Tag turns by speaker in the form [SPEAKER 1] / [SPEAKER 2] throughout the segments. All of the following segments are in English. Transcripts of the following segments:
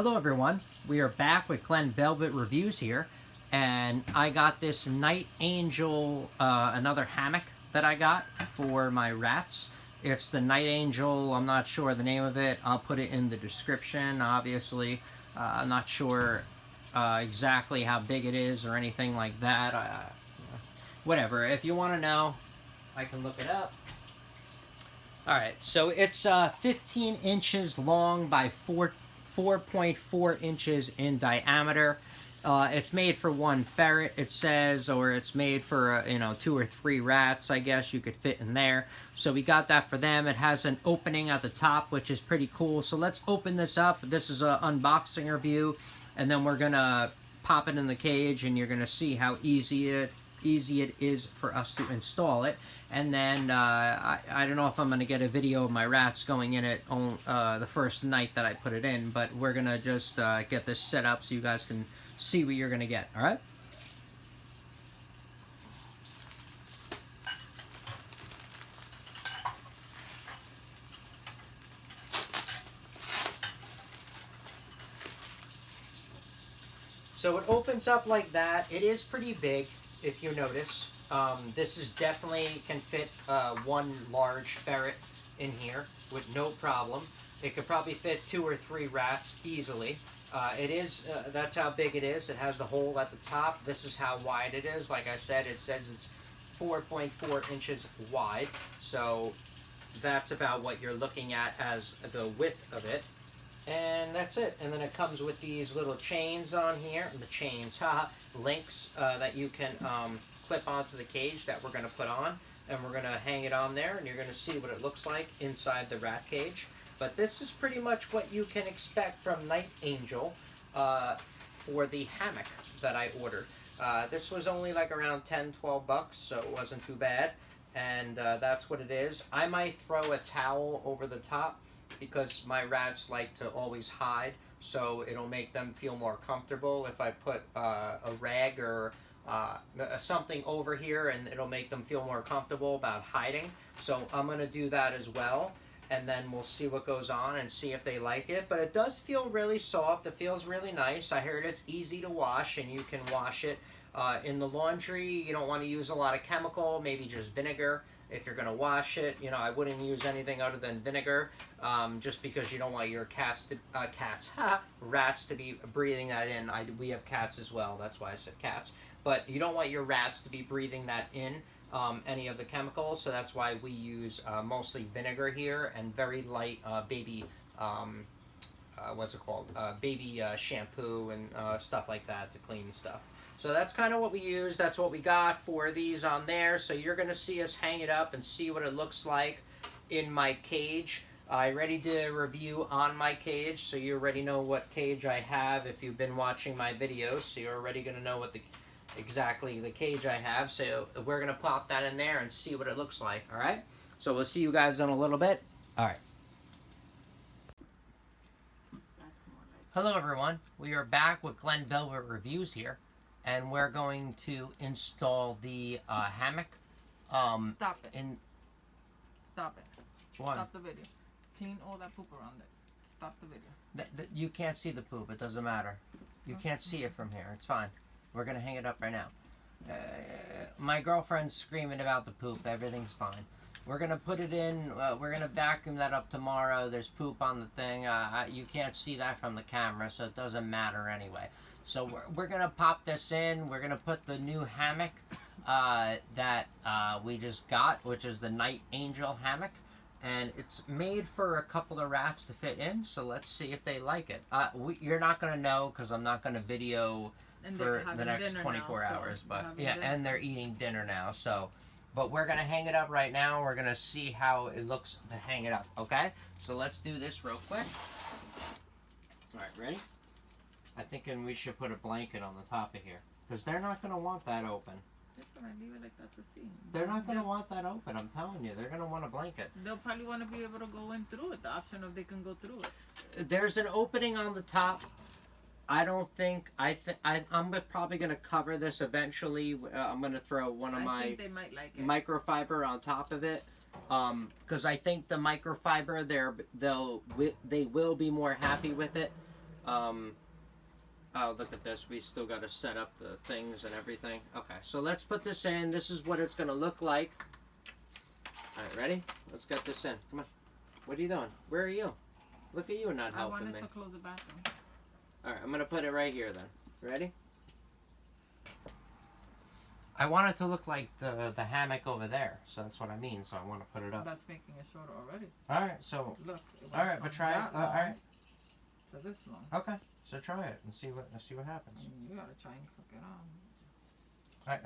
[SPEAKER 1] Hello everyone, we are back with Glenn Velvet Reviews here, and I got this Niteangel, another hammock that I got for my rats. It's the Niteangel, I'm not sure the name of it, I'll put it in the description, obviously. I'm not sure exactly how big it is or anything like that. Whatever, if you want to know, I can look it up. Alright, so it's 15 inches long by 4.4 inches in diameter. It's made for one ferret, it says, or it's made for 2 or 3 rats, I guess you could fit in there. So we got that for them. It has an opening at the top, which is pretty cool. So let's open this up. This is an unboxing review, and then we're gonna pop it in the cage, and you're gonna see how easy it is for us to install it. And then I don't know if I'm gonna get a video of my rats going in it on the first night that I put it in, but we're gonna just get this set up so you guys can see what you're gonna get. All right. So it opens up like that. It is pretty big, if you notice. This is definitely can fit one large ferret in here with no problem. It could probably fit 2 or 3 rats easily. That's how big it is. It has the hole at the top. This is how wide it is. Like I said, it says it's 4.4 inches wide. So that's about what you're looking at as the width of it. And that's it. And then it comes with these little chains on here. The chains, links that you can clip onto the cage that we're going to put on. And we're going to hang it on there, and you're going to see what it looks like inside the rat cage. But this is pretty much what you can expect from Niteangel for the hammock that I ordered. This was only like around 10, 12 bucks, so it wasn't too bad. And that's what it is. I might throw a towel over the top because my rats like to always hide, so it'll make them feel more comfortable if I put a rag or something over here, and it'll make them feel more comfortable about hiding. So I'm going to do that as well, and then we'll see what goes on and see if they like it. But it does feel really soft. It feels really nice. I heard it's easy to wash, and you can wash it in the laundry. You don't want to use a lot of chemical, maybe just vinegar. If you're going to wash it, I wouldn't use anything other than vinegar, just because you don't want your rats to be breathing that in. We have cats as well, that's why I said cats. But you don't want your rats to be breathing that in, any of the chemicals, so that's why we use mostly vinegar here and very light baby, baby shampoo and stuff like that to clean stuff. So that's kind of what we use. That's what we got for these on there. So you're going to see us hang it up and see what it looks like in my cage. I already did a review on my cage, so you already know what cage I have if you've been watching my videos. So you're already going to know what exactly the cage I have. So we're going to pop that in there and see what it looks like. All right? So we'll see you guys in a little bit. All right. Hello, everyone. We are back with Glenn Velvet Reviews here. And we're going to install the hammock.
[SPEAKER 2] Stop it. Stop it.
[SPEAKER 1] What?
[SPEAKER 2] Stop the video. Clean all that poop around it. Stop the video.
[SPEAKER 1] You can't see the poop. It doesn't matter. You can't see it from here. It's fine. We're going to hang it up right now. My girlfriend's screaming about the poop. Everything's fine. We're going to put it in. We're going to vacuum that up tomorrow. There's poop on the thing. You can't see that from the camera, so it doesn't matter anyway. So we're going to pop this in. We're going to put the new hammock that we just got, which is the Niteangel hammock. And it's made for a couple of rats to fit in, so let's see if they like it. You're not going to know because I'm not going to video for the next 24 hours. But yeah, and they're eating dinner now. So, but we're going to hang it up right now. We're going to see how it looks to hang it up, okay? So let's do this real quick. All right, ready? I'm thinking we should put a blanket on the top of here, because they're not going to want that open.
[SPEAKER 2] It's alright, leave it like that to see.
[SPEAKER 1] They're not going to want that open, I'm telling you. They're going to want a blanket.
[SPEAKER 2] They'll probably want to be able to go in through it, the option of they can go through it.
[SPEAKER 1] There's an opening on the top. I don't think, I'm probably going to cover this eventually. I'm going to throw one of my
[SPEAKER 2] they might like it.
[SPEAKER 1] microfiber on top of it. Because I think the microfiber, they will be more happy with it. Oh, look at this. We still got to set up the things and everything. Okay, so let's put this in. This is what it's going to look like. All right, ready? Let's get this in. Come on. What are you doing? Where are you? Look at you not helping me.
[SPEAKER 2] I wanted to close the bathroom.
[SPEAKER 1] All right, I'm going to put it right here then. Ready? I want it to look like the hammock over there. So that's what I mean. So I want to put it up.
[SPEAKER 2] That's making it shorter already.
[SPEAKER 1] All right, so.
[SPEAKER 2] Look.
[SPEAKER 1] All right, but try it. All right.
[SPEAKER 2] So this long.
[SPEAKER 1] Okay, so try it and see what happens.
[SPEAKER 2] You gotta try and cook it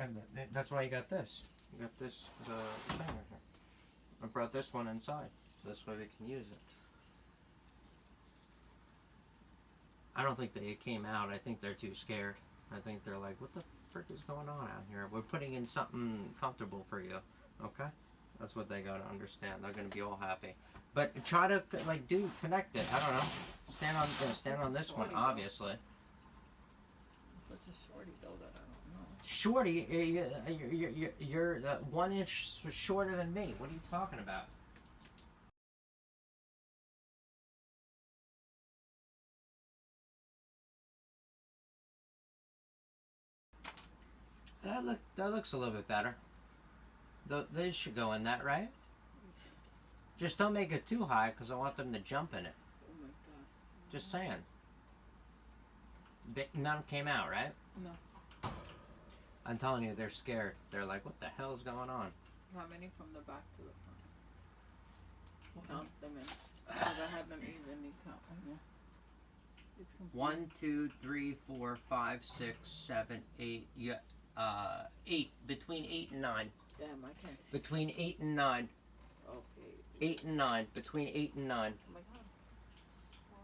[SPEAKER 2] on.
[SPEAKER 1] That's why you got this. You got this the thing right here. I brought this one inside, so this way we can use it. I don't think they came out. I think they're too scared. I think they're like, what the frick is going on out here? We're putting in something comfortable for you. Okay? That's what they gotta understand. They're gonna be all happy. But try to connect it. I don't know. Stand on this one, obviously.
[SPEAKER 2] Such a shorty though that I don't know.
[SPEAKER 1] Shorty, you're 1 inch shorter than me. What are you talking about? That looks a little bit better. They should go in that, right? Just don't make it too high because I want them to jump in it.
[SPEAKER 2] Oh my god.
[SPEAKER 1] Just saying. None came out, right?
[SPEAKER 2] No.
[SPEAKER 1] I'm telling you, they're scared. They're like, what the hell is going on?
[SPEAKER 2] How many from the back to the front? Count them in. Because I had them evenly count. Yeah. It's complete.
[SPEAKER 1] 1, 2, 3, 4, 5, 6, 7, 8. Yeah, 8. Between 8 and 9.
[SPEAKER 2] Damn, I can't see.
[SPEAKER 1] Between 8 and 9.
[SPEAKER 2] Okay.
[SPEAKER 1] 8 and 9. Between 8 and 9.
[SPEAKER 2] Oh my god. 1,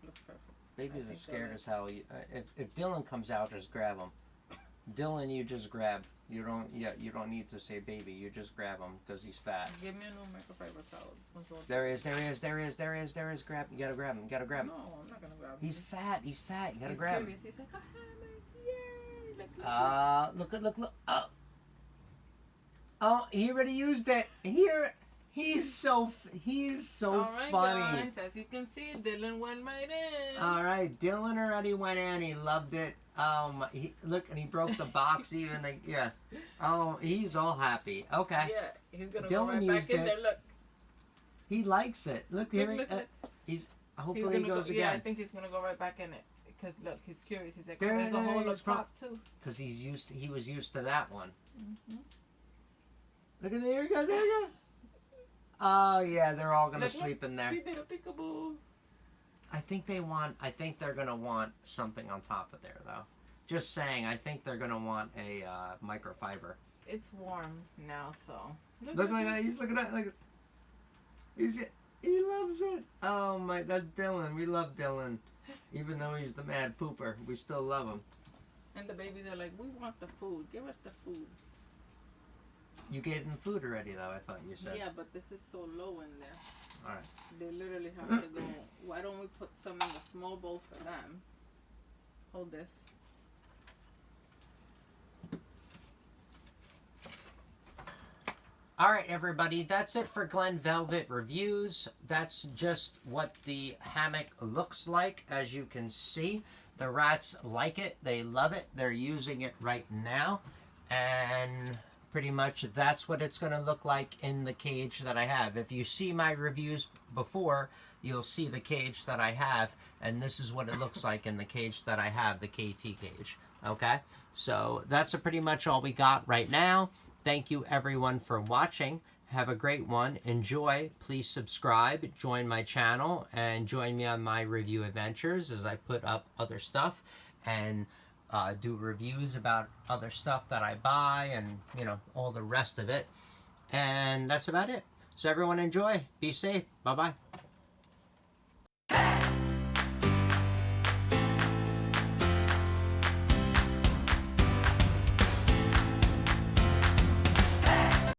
[SPEAKER 2] 2. Looks perfect.
[SPEAKER 1] Babies are scared as hell. If Dylan comes out, just grab him. Dylan, you just grab. You don't need to say baby. You just grab him because he's fat.
[SPEAKER 2] Give me a new microfiber towel.
[SPEAKER 1] There is. Grab. You gotta grab him.
[SPEAKER 2] No, I'm not gonna grab him.
[SPEAKER 1] He's fat. You gotta grab him.
[SPEAKER 2] He's like a hammock. Yay!
[SPEAKER 1] Look. Oh, he already used it. He's so
[SPEAKER 2] Alright,
[SPEAKER 1] funny.
[SPEAKER 2] Guys, as you can see, Dylan went right in.
[SPEAKER 1] All right, Dylan already went in. He loved it. Look, and he broke the box even. Like, yeah. Oh, he's all happy. Okay.
[SPEAKER 2] Yeah, he's gonna
[SPEAKER 1] Dylan
[SPEAKER 2] go right
[SPEAKER 1] used
[SPEAKER 2] back in
[SPEAKER 1] it.
[SPEAKER 2] there. Look.
[SPEAKER 1] He likes it. Look here.
[SPEAKER 2] Look.
[SPEAKER 1] He's hopefully he goes again.
[SPEAKER 2] Yeah, I think he's gonna go right back in it. Because look, he's curious. He's like,
[SPEAKER 1] There
[SPEAKER 2] there's a
[SPEAKER 1] it
[SPEAKER 2] hole
[SPEAKER 1] is,
[SPEAKER 2] up top too.
[SPEAKER 1] Because he was used to that one.
[SPEAKER 2] Mm-hmm.
[SPEAKER 1] Look at there you go. Oh yeah, they're all gonna
[SPEAKER 2] Look,
[SPEAKER 1] sleep in there.
[SPEAKER 2] He did a peekaboo.
[SPEAKER 1] I think they're gonna want something on top of there though. Just saying, I think they're gonna want a microfiber.
[SPEAKER 2] It's warm now, so.
[SPEAKER 1] Look like that. He's looking at like. He loves it. Oh my, that's Dylan. We love Dylan, even though he's the mad pooper. We still love him.
[SPEAKER 2] And the babies are like, we want the food. Give us the food.
[SPEAKER 1] You gave them food already, though. I thought you said.
[SPEAKER 2] Yeah, but this is so low in there.
[SPEAKER 1] All right.
[SPEAKER 2] They literally have to go. Why don't we put some in the small bowl for them? Hold this.
[SPEAKER 1] All right, everybody. That's it for Glen Velvet Reviews. That's just what the hammock looks like. As you can see, the rats like it. They love it. They're using it right now. And pretty much that's what it's going to look like in the cage that I have. If you see my reviews before, you'll see the cage that I have. And this is what it looks like in the cage that I have, the KT cage. Okay? So that's pretty much all we got right now. Thank you everyone for watching. Have a great one. Enjoy. Please subscribe, join my channel, and join me on my review adventures as I put up other stuff and do reviews about other stuff that I buy and, you know, all the rest of it. And that's about it. So everyone enjoy. Be safe. Bye-bye.